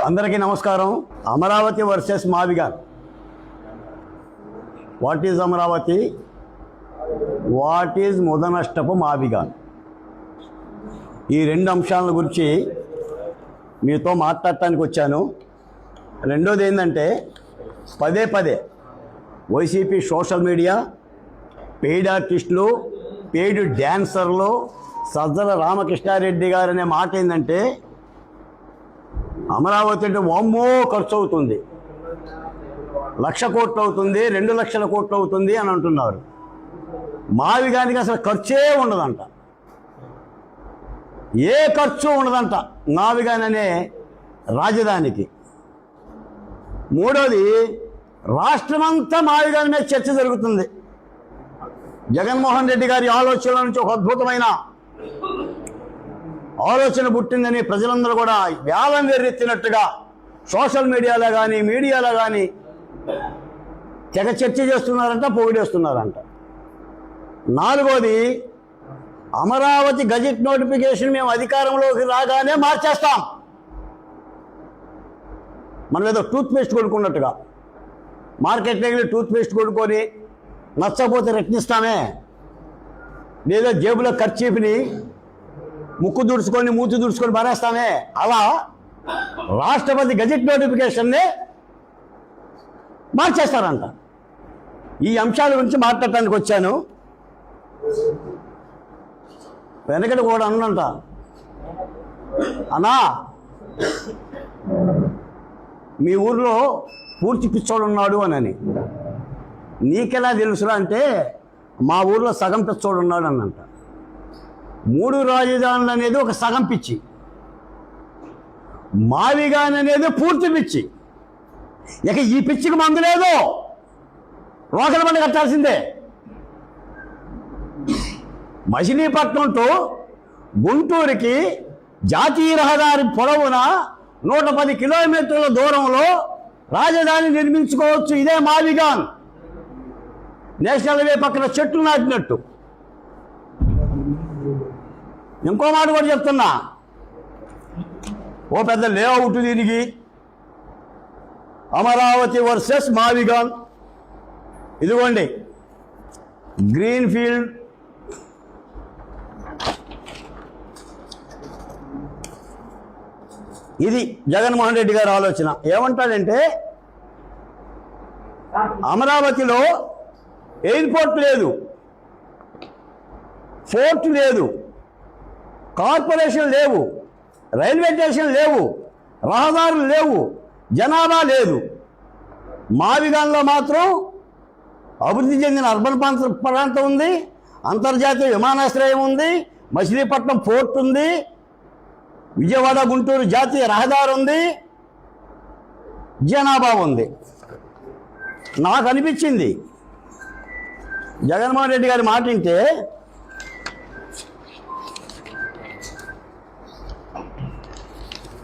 అందరికీ నమస్కారం. Amaravati versus Mavigan. What is Amaravati, what is ముదనష్టపు మావిగాన్, ఈ రెండు అంశాల గురించి మీతో మాట్లాడటానికి వచ్చాను. రెండోది ఏంటంటే, పదే పదే వైసీపీ సోషల్ మీడియా, పెయిడ్ ఆర్టిస్టులు, పెయిడ్ డ్యాన్సర్లు, సజ్జల రామకృష్ణారెడ్డి గారు అనే మాట ఏంటంటే, అమరావతి అంటే వామ్మో ఖర్చు అవుతుంది, 1,00,000 కోట్లు అవుతుంది, 2 లక్షల కోట్లు అవుతుంది అని అంటున్నారు. మావిగానికి అసలు ఖర్చే ఉండదంట, ఏ ఖర్చు ఉండదంట మావిగాని అనే రాజధానికి. మూడోది, రాష్ట్రమంతా మావిగాని మీద చర్చ జరుగుతుంది. జగన్మోహన్ రెడ్డి గారి ఆలోచనల నుంచి ఒక అద్భుతమైన ఆలోచన పుట్టిందని ప్రజలందరూ కూడా వేలం వెర్రెత్తినట్టుగా సోషల్ మీడియాలో కానీ మీడియాలో కానీ తెగ చర్చ చేస్తున్నారంట, పొగిడేస్తున్నారంట. నాలుగోది, అమరావతి గజెట్ నోటిఫికేషన్ మేము అధికారంలోకి రాగానే మార్చేస్తాం. మనం ఏదో టూత్పేస్ట్ కొనుక్కున్నట్టుగా మార్కెట్కి వెళ్ళి టూత్పేస్ట్ కొనుక్కొని నచ్చకపోతే రక్షిస్తామే, లేదా జేబులో ఖర్చీపుని ముక్కు దుడుచుకొని మూతి దుడుచుకొని పారేస్తామే, అలా రాష్ట్రపతి గజెట్ నోటిఫికేషన్ని మార్చేస్తారంట. ఈ అంశాల గురించి మాట్లాడటానికి వచ్చాను. వెనకటి కూడా అన్నంట, అన్నా మీ ఊర్లో పూర్తి పిచ్చోడు ఉన్నాడు అని. నీకెలా తెలుసురా అంటే, మా ఊర్లో సగం పిచ్చోడు ఉన్నాడు అన్నంట. 3 రాజధానులు అనేది ఒక సగం పిచ్చి, మావిగాన్ అనేది పూర్తి పిచ్చి. ఇక ఈ పిచ్చికి మందు లేదు, రోకల బండి కట్టాల్సిందే. మచిలీపట్నం టు గుంటూరుకి జాతీయ రహదారి పొడవున 110 కిలోమీటర్ల దూరంలో రాజధాని నిర్మించుకోవచ్చు. ఇదే మావిగాన్. నేషనల్ హైవే పక్కన చెట్లు నాటినట్టు. ఇంకో మాట కూడా చెప్తున్నా, ఓ పెద్ద లేఅవుట్ దీనికి అమరావతి వర్సెస్ మావిగాన్. ఇదిగోండి గ్రీన్ ఫీల్డ్, ఇది జగన్మోహన్ రెడ్డి గారి ఆలోచన. ఏమంటాడంటే, అమరావతిలో ఎయిర్పోర్ట్ లేదు, ఫోర్ట్ లేదు, కార్పొరేషన్ లేవు, రైల్వే స్టేషన్ లేవు, రహదారులు లేవు, జనాభా లేదు. మావిగాన్లో మాత్రం అభివృద్ధి చెందిన అర్బన్ ప్రాంతం ఉంది, అంతర్జాతీయ విమానాశ్రయం ఉంది, మచిలీపట్నం పోర్ట్ ఉంది, విజయవాడ గుంటూరు జాతీయ రహదారి ఉంది, జనాభా ఉంది. నాకు అనిపించింది జగన్మోహన్ రెడ్డి గారి మాట వింటే,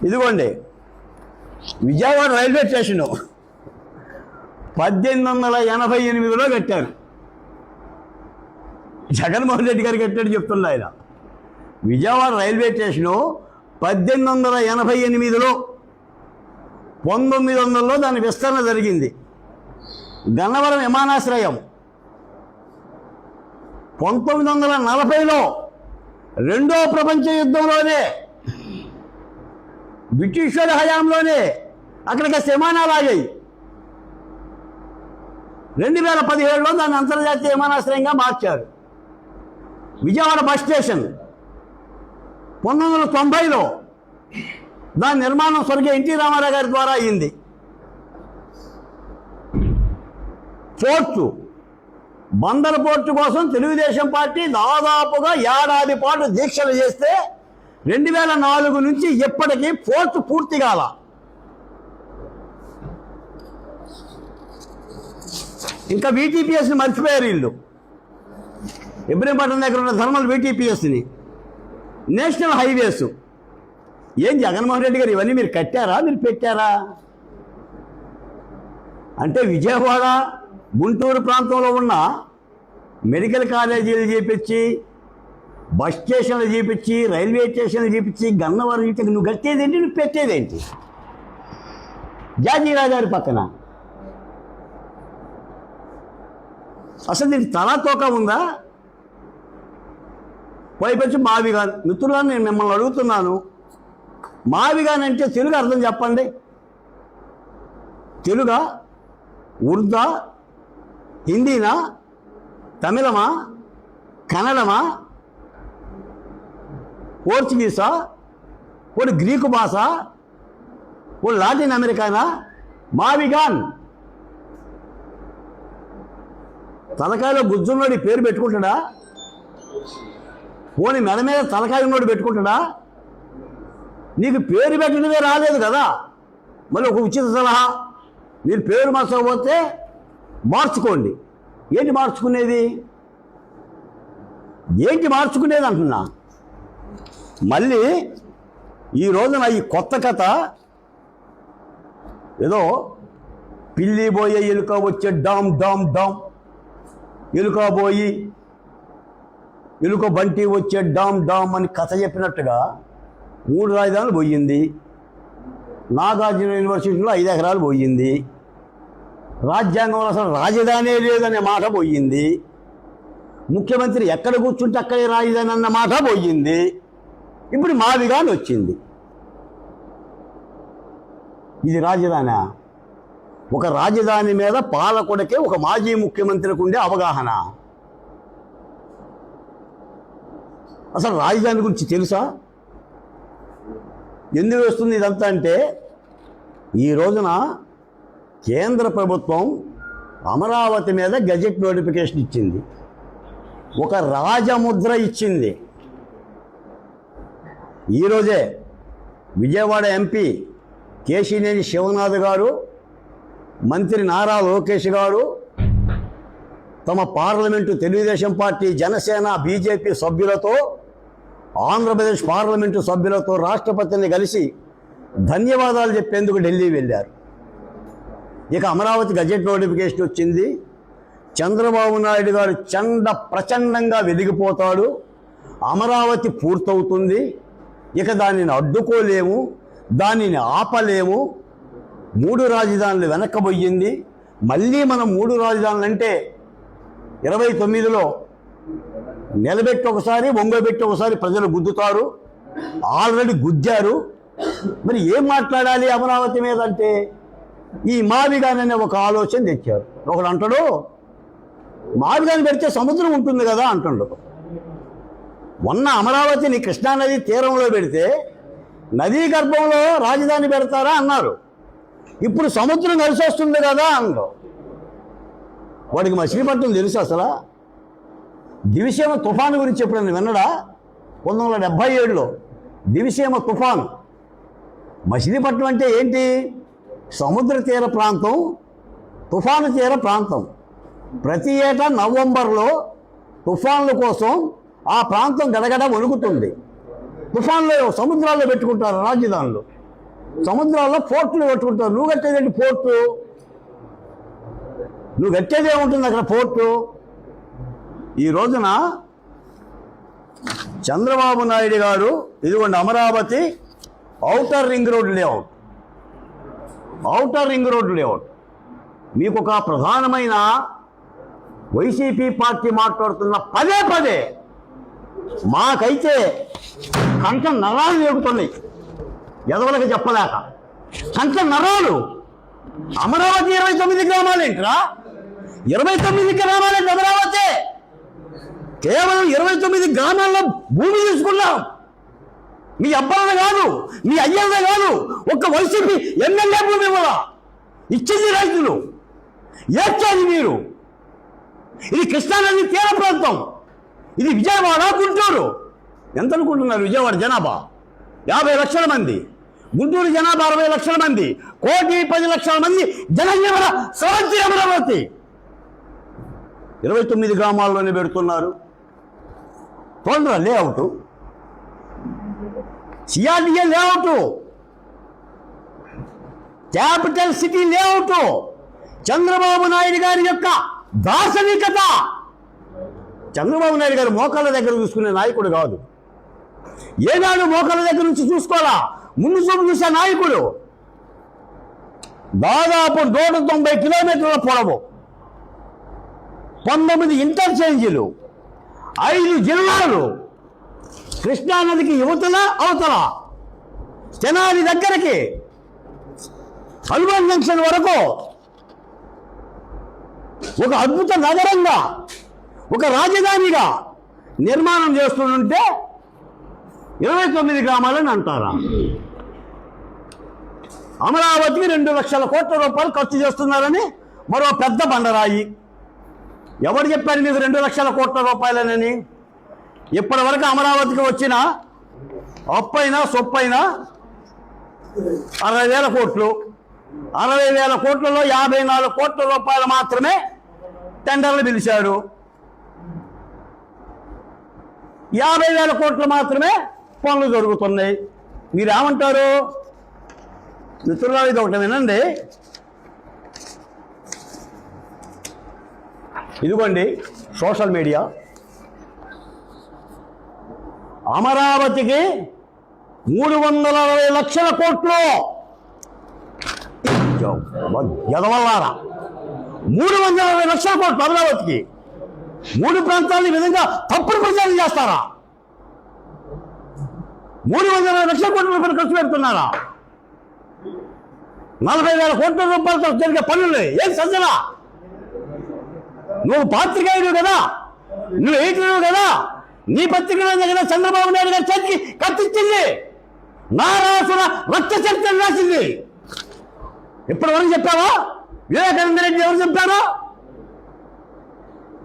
ఇదిగోండి విజయవాడ రైల్వే స్టేషను 1888లో కట్టారు. జగన్మోహన్ రెడ్డి గారు కట్టాడు చెప్తున్నా ఆయన. విజయవాడ రైల్వే స్టేషను 1888లో 1900లో దాని విస్తరణ జరిగింది. గన్నవరం విమానాశ్రయం 1940లో రెండో ప్రపంచ యుద్ధంలోనే బ్రిటిష్ హయాంలోనే అక్కడికి విమానాలు ఆగాయి. 2017లో దాన్ని అంతర్జాతీయ విమానాశ్రయంగా మార్చారు. విజయవాడ బస్ స్టేషన్ 1990లో దాని నిర్మాణం స్వర్గీయ ఎన్టీ రామారావు గారి ద్వారా అయింది. పోర్టు, బందర్ పోర్టు కోసం తెలుగుదేశం పార్టీ దాదాపుగా ఏడాది పాటు దీక్షలు చేస్తే 2004 నుంచి ఇప్పటికీ పోర్టు పూర్తి కాల. ఇంకా వీటీపీఎస్ని మర్చిపోయారు వీళ్ళు. ఇబ్రహీంపట్నం దగ్గర ఉన్న థర్మల్ వీటీపీఎస్ని, నేషనల్ హైవేస్. ఏం జగన్మోహన్ రెడ్డి గారు ఇవన్నీ మీరు కట్టారా, మీరు పెట్టారా? అంటే విజయవాడ గుంటూరు ప్రాంతంలో ఉన్న మెడికల్ కాలేజీలు చేపించి, బస్ స్టేషన్లు చేపించి, రైల్వే స్టేషన్లు చేపించి, గన్నవరం నువ్వు కట్టేదేంటి, నువ్వు పెట్టేదేంటి? జాతీయ రహదారి పక్కన. అసలు దీనికి తలాతోక ఉందా? పైపచ్చి మావిగాన్. మిత్రులను నేను మిమ్మల్ని అడుగుతున్నాను, మావిగాన్ అంటే తెలుగు అర్థం చెప్పండి. తెలుగా, ఉర్దా, హిందీనా, తమిళమా, కన్నడమా, పోర్చుగీసా, ఒక గ్రీకు భాష, ఓ లాటిన్ అమెరికానా? మావిగాన్. తలకాయలో గుజ్జున్నోడి పేరు పెట్టుకుంటాడా? పోనీ మెడ మీద తలకాయ ఉన్నోడు పెట్టుకుంటాడా? నీకు పేరు పెట్టడమే రాలేదు కదా. మళ్ళీ ఒక ఉచిత సలహా, మీరు పేరు మార్చకపోతే మార్చుకోండి. ఏంటి మార్చుకునేది? ఏంటి మార్చుకునేది అంటున్నా. మళ్ళీ ఈ రోజున ఈ కొత్త కథ ఏదో పిల్లి పోయే ఎలుక వచ్చే డామ్ డామ్ డామ్, ఎలుక పోయి ఎలుక బంటి వచ్చే డామ్ డామ్ అని కథ చెప్పినట్టుగా 3 రాజధానులు పోయింది. నాగార్జున యూనివర్సిటీలో 5 ఎకరాలు పోయింది. రాజ్యాంగంలో అసలు రాజధానే లేదనే మాట పోయింది. ముఖ్యమంత్రి ఎక్కడ కూర్చుంటే అక్కడే రాజధాని అన్న మాట పోయింది. ఇప్పుడు మావిగాన్ వచ్చింది. ఇది రాజధాని? ఒక రాజధాని మీద పాలకుడికే ఒక మాజీ ముఖ్యమంత్రికి ఉండే అవగాహన. అసలు రాజధాని గురించి తెలుసా? ఎందుకు వస్తుంది ఇదంతా అంటే, ఈ రోజున కేంద్ర ప్రభుత్వం అమరావతి మీద గెజెట్ నోటిఫికేషన్ ఇచ్చింది, ఒక రాజముద్ర ఇచ్చింది. ఈరోజే విజయవాడ ఎంపీ కేశినేని శివనాథ్ గారు, మంత్రి నారా లోకేష్ గారు తమ parliament Telugu Desam party, Janasena, BJP సభ్యులతో, ఆంధ్రప్రదేశ్ పార్లమెంటు సభ్యులతో రాష్ట్రపతిని కలిసి ధన్యవాదాలు చెప్పేందుకు ఢిల్లీ వెళ్ళారు. ఇక అమరావతి గజెట్ నోటిఫికేషన్ వచ్చింది. చంద్రబాబు నాయుడు గారు ప్రచండంగా వెలిగిపోతాడు. అమరావతి పూర్తవుతుంది. ఇక దానిని అడ్డుకోలేము, దానిని ఆపలేము. 3 రాజధానులు వెనక్కబోయింది. మళ్ళీ మనం 3 రాజధానులు అంటే 29లో నిలబెట్టి ఒకసారి, వంగబెట్టి ఒకసారి ప్రజలు గుద్దుతారు. ఆల్రెడీ గుద్దారు. మరి ఏం మాట్లాడాలి అమరావతి మీద అంటే, ఈ మావిగాన్ అనే ఒక ఆలోచన తెచ్చారు. ఒకడు అంటాడు, మావిగాన్ పెడితే సముద్రం ఉంటుంది కదా అంటాడు. మొన్న అమరావతిని కృష్ణానది తీరంలో పెడితే నదీ గర్భంలో రాజధాని పెడతారా అన్నారు. ఇప్పుడు సముద్రం కలిసి వస్తుంది కదా అన్నారు. వాడికి మచిలీపట్నం తెలుసు అసలు? దివిసీమ తుఫాను గురించి ఎప్పుడైనా విన్నడా? 1977లో దివిసీమ తుఫాను. మచిలీపట్నం అంటే ఏంటి? సముద్ర తీర ప్రాంతం, తుఫాను తీర ప్రాంతం. ప్రతి ఏటా నవంబర్లో తుఫాన్ల కోసం ఆ ప్రాంతం గడగడ వణుకుతుంది. తుఫాన్లో సముద్రాల్లో పెట్టుకుంటారు రాజధానులు, సముద్రాల్లో పోర్టులు పెట్టుకుంటారు. నువ్వు కట్టేదేంటి పోర్టు? నువ్వు కట్టేదే ఉంటుంది అక్కడ పోర్టు. ఈ రోజున చంద్రబాబు నాయుడు గారు ఇదిగోండి Amaravati outer ring road layout, outer ring road layout. మీకు ఒక ప్రధానమైన వైసీపీ పార్టీ మాట్లాడుతున్న పదే పదే మాకైతే కంట నరాలు లేపుతున్నాయి, ఎదవలకు చెప్పలేక కంట నరాలు. అమరావతి 29 గ్రామాలు ఏంట్రా? 29 గ్రామాలేంటి అమరావతి? కేవలం 29 గ్రామాల్లో భూమి తీసుకున్నాం. మీ అబ్బాయిలు కాదు, మీ అయ్యలే కాదు, ఒక్క వైసీపీ ఎమ్మెల్యే భూమి ఇవ్వరా? ఇచ్చింది రైతులు, ఏడ్చేది మీరు. ఇది కృష్ణానది తీర ప్రాంతం. ఇది విజయవాడ, గుంటూరు. ఎంత అనుకుంటున్నారు? విజయవాడ జనాభా 50 లక్షల మంది, గుంటూరు జనాభా 60 లక్షల మంది, 1,10,00,000 మంది జనజీవన సవంతి అమరావతి. 29 గ్రామాల్లోనే పెడుతున్నారు. చూడరా layout, CRDA layout, capital city layout. Chandrababu Naidu గారి యొక్క దార్శనికత. చంద్రబాబు నాయుడు గారు మోకాళ్ళ దగ్గర చూసుకునే నాయకుడు కాదు. ఏనాడు మోకాళ్ళ దగ్గర నుంచి చూసుకోవాలా, ముందు చూపు చూసే నాయకుడు. దాదాపు 190 కిలోమీటర్ల పొడవు, 19 ఇంటర్చేంజీలు, 5 జిల్లాలు, కృష్ణానదికి యువతల అవతల, తెనాలి దగ్గరికి, హనుమాన్ జంక్షన్ వరకు ఒక అద్భుత నగరంగా, ఒక రాజధానిగా నిర్మాణం చేస్తుంటే 29 గ్రామాలని అంటారా? అమరావతికి 2 లక్షల కోట్ల రూపాయలు ఖర్చు చేస్తున్నారని మరో పెద్ద బండరాయి. ఎవరు చెప్పారు మీకు 2 లక్షల కోట్ల రూపాయలనని? ఇప్పటి వరకు అమరావతికి వచ్చిన అప్పైనా సొప్పైనా 60,000 కోట్లు. 60,000 కోట్లలో 54 కోట్ల రూపాయలు మాత్రమే టెండర్లు పిలిచాడు. 50,000 కోట్లు మాత్రమే పనులు జరుగుతున్నాయి. మీరేమంటారు? మిత్రులారా, ఇది ఒకటి వినండి. ఇదిగోండి సోషల్ మీడియా. అమరావతికి 360 లక్షల కోట్లు. ఎదవల్లారా, 360 లక్షల కోట్లు అమరావతికి. 3 ప్రాంతాలు ఈ విధంగా తప్పుడు ప్రచారం చేస్తారా? 360 లక్షల కోట్ల రూపాయలు ఖర్చు పెడుతున్నారా? 40,000 కోట్ల రూపాయలతో జరిగే పనులు ఏం సజ్జన? నువ్వు పాత్రికేయుడు కదా, నువ్వు ఎయిటరు కదా, నీ పత్రికలో కదా చంద్రబాబు నాయుడు గారి చేతికి కత్తిచ్చింది, నారాసుర రక్త చరిత్ర రాసింది. ఇప్పటి వరకు చెప్పావా? వివేకానంద రెడ్డి ఎవరు చెప్పారో?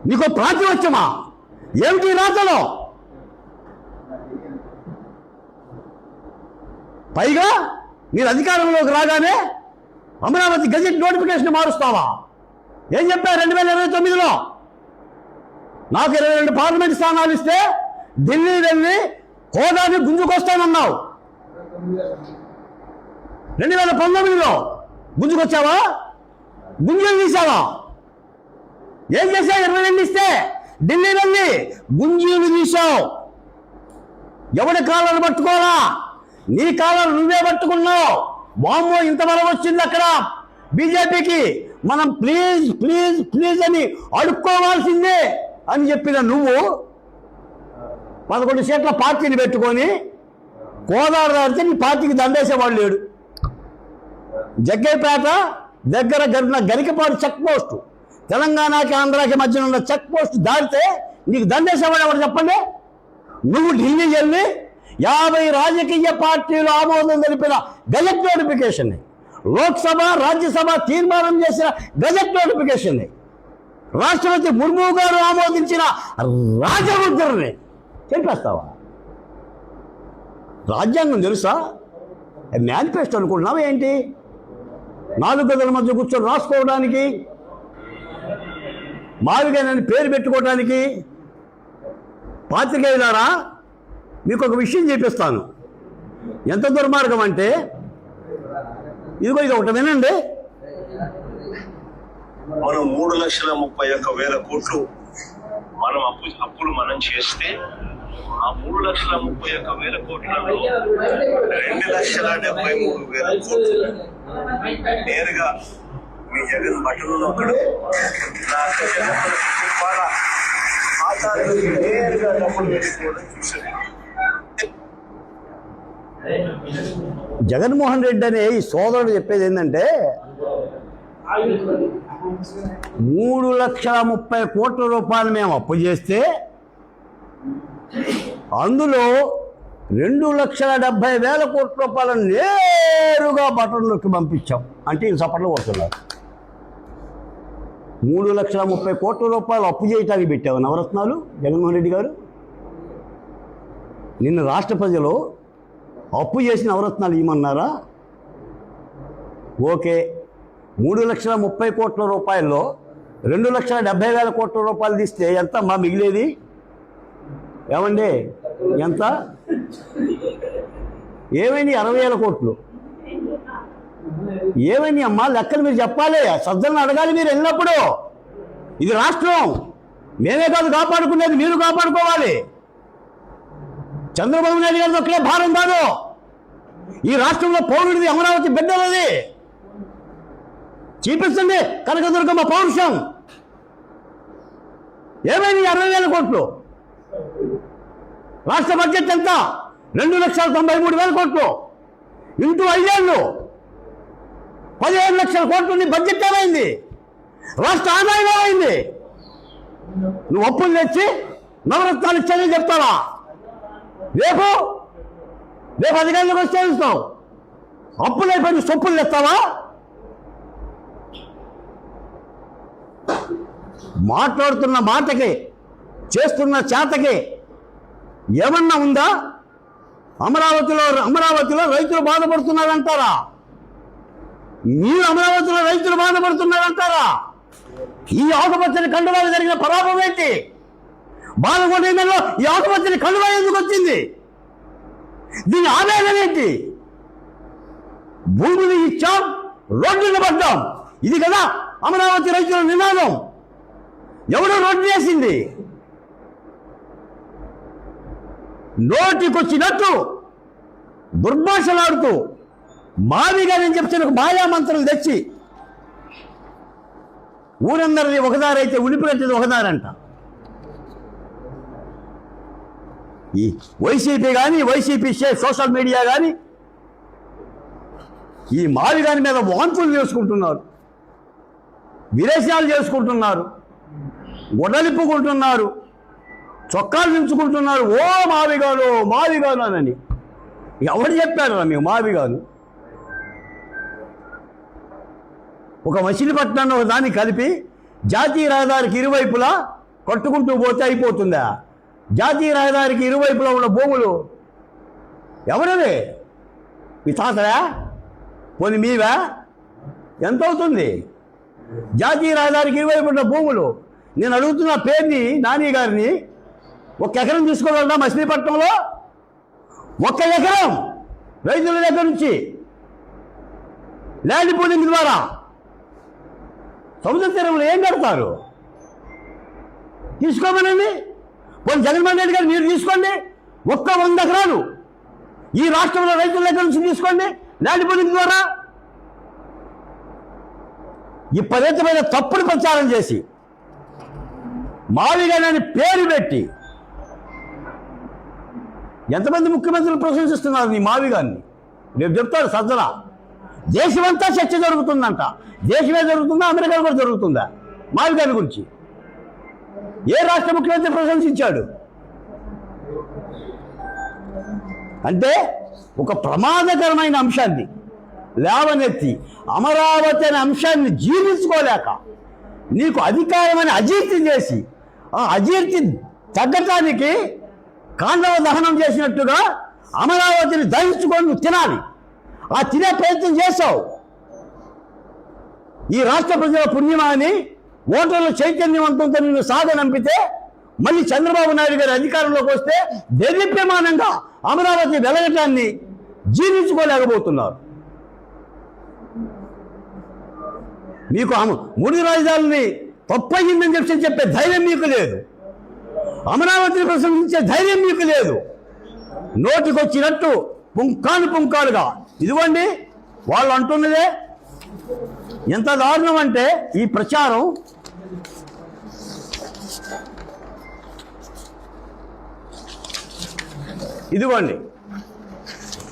నీకు ప్రాతివచ్చమా? ఏమిటి రాతలో? పైగా మీరు అధికారంలోకి రాగానే అమరావతి గజెట్ నోటిఫికేషన్ మారుస్తావా? ఏం చెప్పారు 2029లో? నాకు 22 పార్లమెంట్ స్థానాలు ఇస్తే ఢిల్లీ వెళ్ళి హోదాని గుంజుకొస్తానన్నావు. 2019లో గుంజుకొచ్చావా? గుంజులు తీసావా? ఏం చేశావు? 22 ఇస్తే ఢిల్లీ వెళ్ళి గుంజీలు తీసావు. ఎవడి కాళ్ళను పట్టుకోవాలా? నీ కాళ్ళను నువ్వే పట్టుకున్నావు. బాంబో ఇంత బలం వచ్చింది అక్కడ బీజేపీకి, మనం ప్లీజ్ ప్లీజ్ ప్లీజ్ అని అడుక్కోవాల్సిందే అని చెప్పిన నువ్వు 11 సీట్ల పార్టీని పెట్టుకొని కోదాడు దాడితే నీ పార్టీకి దండేసేవాడు లేడు. జగ్గైపేట దగ్గర గరికపాడు చెక్ పోస్ట్, తెలంగాణకి ఆంధ్రాకి మధ్యన ఉన్న చెక్ పోస్ట్ దాడితే నీకు దండేసేవాడు ఎవరు చెప్పండి? నువ్వు ఢిల్లీ వెళ్ళి 50 రాజకీయ పార్టీలు ఆమోదం తెలిపిన గజెట్ నోటిఫికేషన్, లోక్సభ రాజ్యసభ తీర్మానం చేసిన గజెట్ నోటిఫికేషన్, రాష్ట్రపతి ముర్ము గారు ఆమోదించిన రాజముద్రని చెప్పేస్తావా? రాజ్యాంగం తెలుసా? మేనిఫెస్టో అనుకుంటున్నావా ఏంటి? 4 గదుల మధ్య కూర్చొని రాసుకోవడానికి, మావిగానని పేరు పెట్టుకోవడానికి. పాత్రికేయులారా, మీకు ఒక విషయం చెప్పిస్తాను. ఎంత దుర్మార్గం అంటే, ఇదిగో ఇది ఒకటి వినండి. మనం 3,31,000 కోట్లు మనం అప్పులు మనం చేస్తే ఆ 3,31,000 కోట్లలో 2,73,000 కోట్లు నేరుగా మీ జగన్ బట్టలు ఒకడు నేరుగా డబ్బులు పెట్టుకోవడం చూసాను. జగన్మోహన్ రెడ్డి అనే ఈ సోదరుడు చెప్పేది ఏంటంటే 3,30,000 కోట్ల రూపాయలు మేము అప్పు చేస్తే అందులో 2,70,000 కోట్ల రూపాయలను నేరుగా బటన్లోకి పంపించాం అంటే ఈ చప్పట్లు కొడుతున్నారు. 3,30,000 కోట్ల రూపాయలు అప్పు చేయటానికి పెట్టావు నవరత్నాలు జగన్మోహన్ రెడ్డి గారు. నిన్ను రాష్ట్ర ప్రజలు అప్పు చేసి నవరత్నాలు ఇవ్వమన్నారా? ఓకే, 3,30,000 కోట్ల రూపాయల్లో 2,70,000 కోట్ల రూపాయలు తీస్తే ఎంత మా మిగిలేది? ఏమండి ఎంత? ఏమైంది? 60,000 కోట్లు ఏమైంది అమ్మా? లెక్కలు మీరు చెప్పాలి, సజ్జలను అడగాలి మీరు వెళ్ళినప్పుడు. ఇది రాష్ట్రం, మేమే కాదు కాపాడుకునేది, మీరు కాపాడుకోవాలి. చంద్రబాబు నాయుడు గారిది ఒక్కడే భారం కాదు, ఈ రాష్ట్రంలో పౌరుడిది, అమరావతి బిడ్డలది. చూపిస్తుంది కనకదుర్గమ్మ పౌరుషం. ఏమైంది 60,000 కోట్లు? రాష్ట్ర బడ్జెట్ ఎంత? 2,93,000 కోట్లు. ఇంటూ 5 ఏళ్ళు 15 లక్షల కోట్లు బడ్జెట్ ఏమైంది? రాష్ట్ర ఆదాయం ఏమైంది? నువ్వు అప్పులు తెచ్చి నవరత్నాలు ఇచ్చానని చెప్తావా? రేపు అధికారంలోకి వస్తే ఇస్తావు. అప్పులు అయిపోయి సొప్పులు తెస్తావా? మాట్లాడుతున్న మాటకి చేస్తున్న చేతకి ఏమన్నా ఉందా? అమరావతిలో రైతులు బాధపడుతున్నారంటారా? మీరు అమరావతిలో రైతులు బాధపడుతున్నారంటారా? ఈ ఆకుపచ్చని కండువాలు జరిగిన పరాభవం ఏంటి? బాధపడినలో ఈ ఆకుపచ్చని కండువా ఎందుకు వచ్చింది? దీని ఆవేదన ఏంటి? భూమిని ఇచ్చాం, రోడ్డును పడ్డాం. ఇది కదా అమరావతి రైతుల నినాదం. ఎవడో రోడ్డు చేసింది? నోటికొచ్చినట్టు దుర్భాషలాడుతూ మావిగా నేను చెప్తున్న ఒక మాయామంత్రులు తెచ్చి ఊరందరిది ఒకదారి అయితే ఉలిపినట్టుది ఒకదారంట. ఈ వైసీపీ కానీ వైసీపీ సోషల్ మీడియా కానీ ఈ మావిగాని మీద వాంతులు చేసుకుంటున్నారు, విరేచనాలు చేసుకుంటున్నారు, గొడలిప్పుకుంటున్నారు, చొక్కాలు దించుకుంటున్నారు. ఓ మావిగాను అని ఎవరు చెప్పారు మీకు మావిగాను? ఒక మచిలీపట్నాన్ని ఒక దాన్ని కలిపి జాతీయ రహదారికి ఇరువైపులా కట్టుకుంటూ పోతే అయిపోతుందా? జాతీయ రహదారికి ఇరువైపులా ఉన్న భూములు ఎవరివి? మీ తాతరా? పోనీ మీవా? ఎంత అవుతుంది? జాతీయ రహదారికి ఇరువైపు ఉన్న భూములు నేను అడుగుతున్న పేరుని నాని గారిని, 1 ఎకరం తీసుకోగలరా మచిలీపట్నంలో? 1 ఎకరం రైతుల దగ్గర నుంచి ల్యాండ్ పూలింగ్ ద్వారా సముద్ర తీరంలో ఏం కడతారు? తీసుకోమనండి. పోనీ జగన్మోహన్ రెడ్డి గారు మీరు తీసుకోండి, 100 ఎకరాలు ఈ రాష్ట్రంలో రైతుల దగ్గర నుంచి తీసుకోండి ల్యాండ్ పూలింగ్ ద్వారా. ఈ విపరీతమైన తప్పుడు ప్రచారం చేసి మావిగానని పేరు పెట్టి ఎంతమంది ముఖ్యమంత్రులు ప్రశంసిస్తున్నారు నీ మావిగాన్ని? రేపు చెప్తాడు సజ్జల, దేశమంతా చర్చ జరుగుతుందంట. దేశమే జరుగుతుందా? అమెరికాలో కూడా జరుగుతుందా మావిగాని గురించి? ఏ రాష్ట్ర ముఖ్యమంత్రి ప్రశంసించాడు? అంటే ఒక ప్రమాదకరమైన అంశాన్ని లేవనెత్తి అమరావతి అనే అంశాన్ని జీర్ణించుకోలేక నీకు అధికారమని అజీర్తి చేసి ఆ అజీర్తి తగ్గటానికి కాండవ దహనం చేసినట్టుగా అమరావతిని దహించుకొని నువ్వు తినాలి. ఆ తినే ప్రయత్నం చేశావు. ఈ రాష్ట్ర ప్రజల పుణ్యమాని ఓటర్ల చైతన్యవంతంతో నిన్ను సాగనంపితే మళ్ళీ చంద్రబాబు నాయుడు గారి అధికారంలోకి వస్తే దేదీప్యమానంగా అమరావతి వెలగటాన్ని జీర్ణించుకోలేకపోతున్నారు. మీకు 3 రాజధానులని తప్పయిందని చెప్పే ధైర్యం మీకు లేదు. అమరావతిని ప్రశంసించే ధైర్యం మీకు లేదు. నోటికొచ్చినట్టు పుంకాలుగా ఇదిగోండి వాళ్ళు అంటున్నదే. ఎంత దారుణం అంటే ఈ ప్రచారం ఇదిగోండి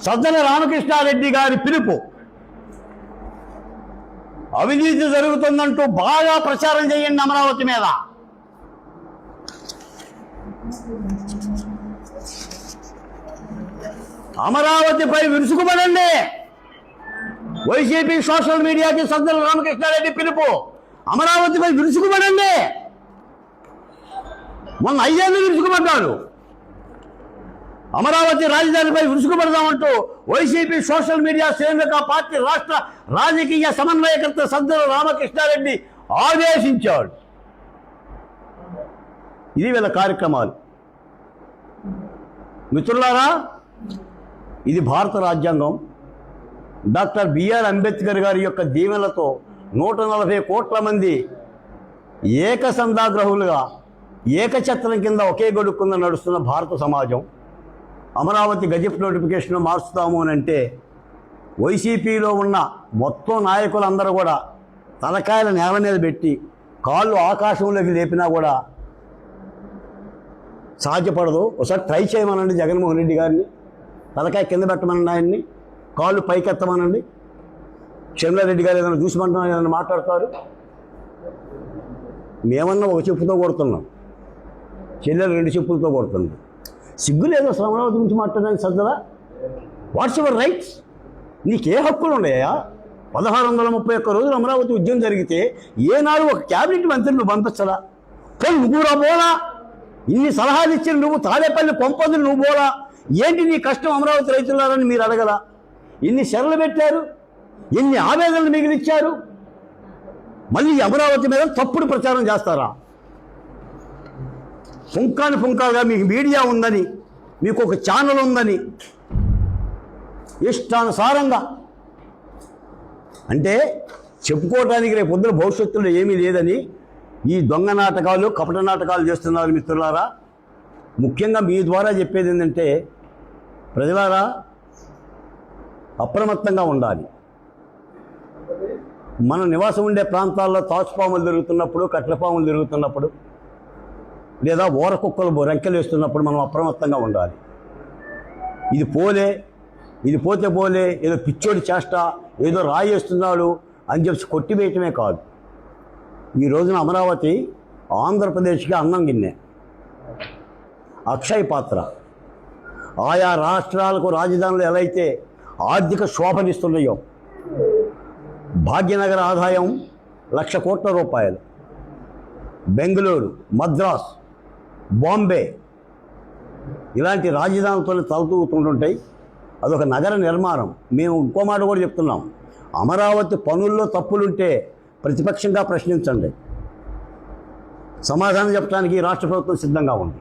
సజ్జల రామకృష్ణారెడ్డి గారి పిలుపు. అవినీతి జరుగుతుందంటూ బాగా ప్రచారం చేయండి అమరావతి మీద. అమరావతిపై విరుచుకుపడండి. వైసీపీ సోషల్ మీడియాకి సజ్జల రామకృష్ణారెడ్డి పిలుపు. అమరావతిపై విరుచుకుపడండి. మొన్న 5 ఏళ్ళు విరుచుకుపడ్డారు. అమరావతి రాజధానిపై విరుచుకుపడదామంటూ వైసీపీ సోషల్ మీడియా శ్రేణుక పార్టీ రాష్ట్ర రాజకీయ సమన్వయకర్త సజ్జల రామకృష్ణారెడ్డి ఆదేశించాడు. ఇది వీళ్ళ కార్యక్రమాలు. మిత్రులారా, ఇది భారత రాజ్యాంగం. డాక్టర్ బిఆర్ అంబేద్కర్ గారి యొక్క దీవెనలతో 140 కోట్ల మంది ఏకసంధాగ్రహులుగా ఏకఛత్రం కింద ఒకే గొడుక్కుంద నడుస్తున్న భారత సమాజం అమరావతి గజెట్ నోటిఫికేషన్ మార్చుతాము అని అంటే వైసీపీలో ఉన్న మొత్తం నాయకులందరూ కూడా తలకాయల నేల మీద పెట్టి కాళ్ళు ఆకాశంలోకి లేపినా కూడా సాధ్యపడదు. ఒకసారి ట్రై చేయమనండి జగన్మోహన్ రెడ్డి గారిని, తలకాయ కింద పెట్టమనండి, ఆయన్ని కాళ్ళు పైకెత్తమనండి. షర్మిలారెడ్డి గారు ఏదైనా చూసిమంటున్నా ఏదైనా మాట్లాడతారు. మేమన్నా ఒక చెప్పుతో కొడుతున్నాం, చెల్లెలు 2 చెప్పులతో కొడుతుంది. సిగ్గు లేదు అసలు అమరావతి గురించి మాట్లాడడానికి సద్దరా? What's your rights? నీకే హక్కులు ఉన్నాయా? 1631 రోజులు అమరావతి ఉద్యమం జరిగితే ఏనాడు ఒక క్యాబినెట్ మంత్రిని నువ్వు పంపించలా? నువ్వు పోలా, ఇన్ని సలహాలు ఇచ్చిన నువ్వు, తాడేపల్లి కొంపదులు నువ్వు పోలా, ఏంటి నీ కష్టం అమరావతి రైతులారని మీరు అడగల? ఎన్ని శరలు పెట్టారు, ఎన్ని ఆవేదనలు మిగిలిచ్చారు, మళ్ళీ అమరావతి మీద తప్పుడు ప్రచారం చేస్తారా? పుంకాలుగా మీకు మీడియా ఉందని, మీకు ఒక ఛానల్ ఉందని ఇష్టానుసారంగా అంటే చెప్పుకోవడానికి రేపు పొద్దున భవిష్యత్తులో ఏమీ లేదని ఈ దొంగ నాటకాలు, కపట నాటకాలు చేస్తున్నారు మిత్రులారా. ముఖ్యంగా మీ ద్వారా చెప్పేది ఏంటంటే, ప్రజలారా అప్రమత్తంగా ఉండాలి. మన నివాసం ఉండే ప్రాంతాల్లో తాచుపాములు తిరుగుతున్నప్పుడు, కట్లపాములు తిరుగుతున్నప్పుడు, లేదా ఊరకుక్కలు రెక్కలు వేస్తున్నప్పుడు మనం అప్రమత్తంగా ఉండాలి. ఇది పోతే పోలే, ఏదో పిచ్చోడి చేష్ట, ఏదో రాయి వేస్తున్నాడు అని చెప్పి కొట్టివేయటమే కాదు. ఈ రోజున అమరావతి ఆంధ్రప్రదేశ్కి అన్నం గిన్నె, అక్షయ పాత్ర. ఆయా రాష్ట్రాలకు రాజధానులు ఎలా అయితే ఆర్థిక శోభనిస్తున్నాయో, భాగ్యనగర ఆదాయం 1,00,000 కోట్ల రూపాయలు, బెంగళూరు, మద్రాస్, బాంబే ఇలాంటి రాజధానులతో తలతూగుతుంటుంటాయి. అదొక నగర నిర్మాణం. మేము ఇంకో మాట కూడా చెప్తున్నాం, అమరావతి పనుల్లో తప్పులుంటే ప్రతిపక్షంగా ప్రశ్నించండి, సమాధానం చెప్పడానికి రాష్ట్ర ప్రభుత్వం సిద్ధంగా ఉంది.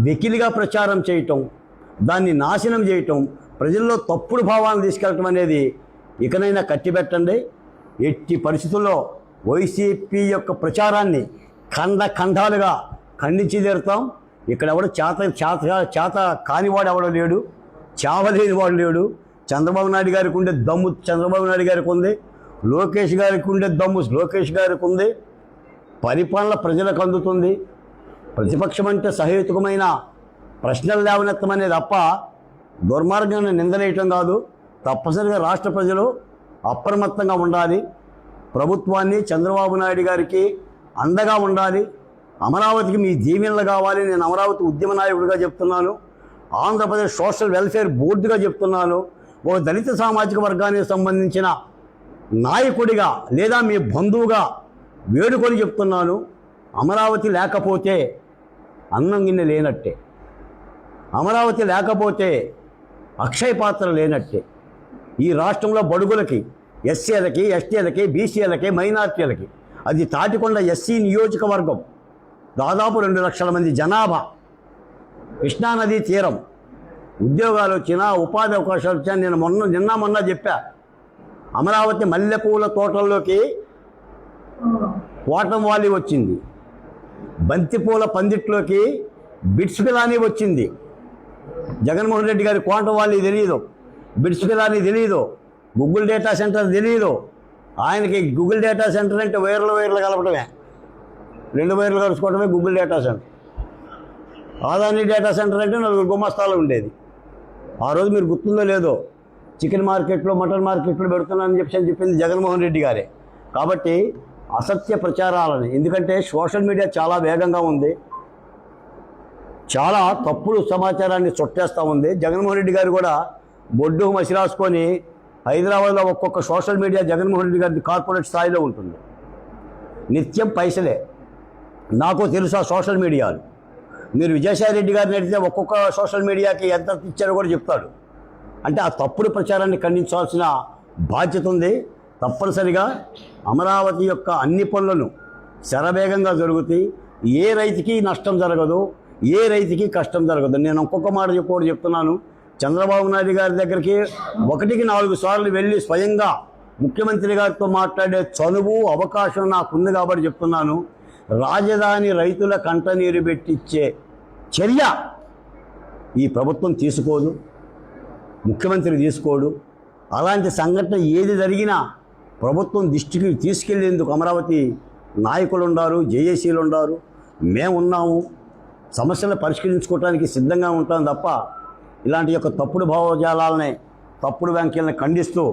వెకిలిగా ప్రచారం చేయటం, దాన్ని నాశనం చేయటం, ప్రజల్లో తప్పుడు భావాన్ని తీసుకెళ్ళటం అనేది ఇకనైనా కట్టిపెట్టండి. ఎట్టి పరిస్థితుల్లో వైసీపీ యొక్క ప్రచారాన్ని ఖండాలుగా ఖండించి తీరుతాం. ఇక్కడ ఎవడు చేత కానివాడు ఎవడో లేడు, చావలేని వాడు లేడు. చంద్రబాబు నాయుడు గారికి ఉండే దమ్ము చంద్రబాబు నాయుడు గారికి ఉంది, లోకేష్ గారికి ఉండే దమ్ము లోకేష్ గారికి ఉంది. పరిపాలన ప్రజలకు అందుతుంది. ప్రతిపక్షం అంటే సహేతుకమైన ప్రశ్నలు లేవనెత్తమనే తప్ప దుర్మార్గాన్ని నిందలేయటం కాదు. తప్పనిసరిగా రాష్ట్ర ప్రజలు అప్రమత్తంగా ఉండాలి. ప్రభుత్వాన్ని, చంద్రబాబు నాయుడు గారికి అండగా ఉండాలి. అమరావతికి మీ దీవెనలు కావాలి. నేను అమరావతి ఉద్యమ నాయకుడిగా చెప్తున్నాను, ఆంధ్రప్రదేశ్ సోషల్ వెల్ఫేర్ బోర్డుగా చెప్తున్నాను, ఒక దళిత సామాజిక వర్గానికి సంబంధించిన నాయకుడిగా లేదా మీ బంధువుగా వేడుకొని చెప్తున్నాను. అమరావతి లేకపోతే అన్నం గిన్నె లేనట్టే, అమరావతి లేకపోతే అక్షయ పాత్ర లేనట్టే. ఈ రాష్ట్రంలో బడుగులకి, ఎస్సీలకి, ఎస్టీలకి, బీసీలకి, మైనార్టీలకి, అది తాటికొండ ఎస్సీ నియోజకవర్గం, దాదాపు 2 లక్షల మంది జనాభా, కృష్ణానదీ తీరం, ఉద్యోగాలు వచ్చినా, ఉపాధి అవకాశాలు వచ్చినా. నేను నిన్న మొన్న చెప్పా, అమరావతి మల్లెపూల తోటల్లోకి వాటం వాలి వచ్చింది, బంతిపూల పందిట్లోకి బిట్స్ పిలానీ వచ్చింది. జగన్మోహన్ రెడ్డి గారి క్వాంటం వాలి తెలియదు, బిట్స్ పిలానీ తెలియదు, గూగుల్ డేటా సెంటర్ తెలియదు. ఆయనకి గూగుల్ డేటా సెంటర్ అంటే వైర్లు కలపడమే, 2 వైర్లు కలుసుకోవడమే Google data center. Adani data center అంటే 4 గుమస్తాలు ఉండేది. ఆ రోజు మీరు గుర్తుందో లేదో, చికెన్ మార్కెట్లో, మటన్ మార్కెట్లో పెడుతున్నానని చెప్పింది జగన్మోహన్ రెడ్డి గారే. కాబట్టి అసత్య ప్రచారాలని, ఎందుకంటే సోషల్ మీడియా చాలా వేగంగా ఉంది, చాలా తప్పుడు సమాచారాన్ని చుట్టేస్తూ ఉంది. జగన్మోహన్ రెడ్డి గారు కూడా బొడ్డు మసి రాసుకొని హైదరాబాద్లో ఒక్కొక్క సోషల్ మీడియా జగన్మోహన్ రెడ్డి గారి కార్పొరేట్ స్థాయిలో ఉంటుంది. నిత్యం పైసలే. నాకు తెలుసు ఆ సోషల్ మీడియాలు. మీరు విజయసాయి రెడ్డి గారిని అడిగితే ఒక్కొక్క సోషల్ మీడియాకి ఎంత ఇచ్చారో కూడా చెప్తాడు. అంటే ఆ తప్పుడు ప్రచారాన్ని ఖండించాల్సిన బాధ్యత ఉంది. తప్పనిసరిగా అమరావతి యొక్క అన్ని పనులను శరవేగంగా జరుగుతాయి. ఏ రైతుకి నష్టం జరగదు, ఏ రైతుకి కష్టం జరగదు. నేను ఇంకొక మాట చెప్తున్నాను, చంద్రబాబు నాయుడు గారి దగ్గరికి 1కి 4 సార్లు వెళ్ళి స్వయంగా ముఖ్యమంత్రి గారితో మాట్లాడే చనువు, అవకాశం నాకుంది కాబట్టి చెప్తున్నాను. రాజధాని రైతుల కంటనీరు పెట్టించే చర్య ఈ ప్రభుత్వం తీసుకోదు, ముఖ్యమంత్రి తీసుకోడు. అలాంటి సంఘటన ఏది జరిగినా ప్రభుత్వం దృష్టికి తీసుకెళ్లేందుకు అమరావతి నాయకులు ఉన్నారు, జేఏసీలు ఉన్నారు, మేమున్నాము, సమస్యలను పరిష్కరించుకోవడానికి సిద్ధంగా ఉంటాం తప్ప ఇలాంటి యొక్క తప్పుడు భావజాలాలని, తప్పుడు వ్యాఖ్యలను ఖండిస్తూ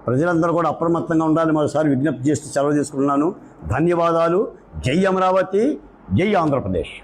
ప్రజలందరూ కూడా అప్రమత్తంగా ఉండాలని మరోసారి విజ్ఞప్తి చేస్తూ సెలవు తీసుకుంటున్నాను. ధన్యవాదాలు. జై అమరావతి, జై ఆంధ్రప్రదేశ్.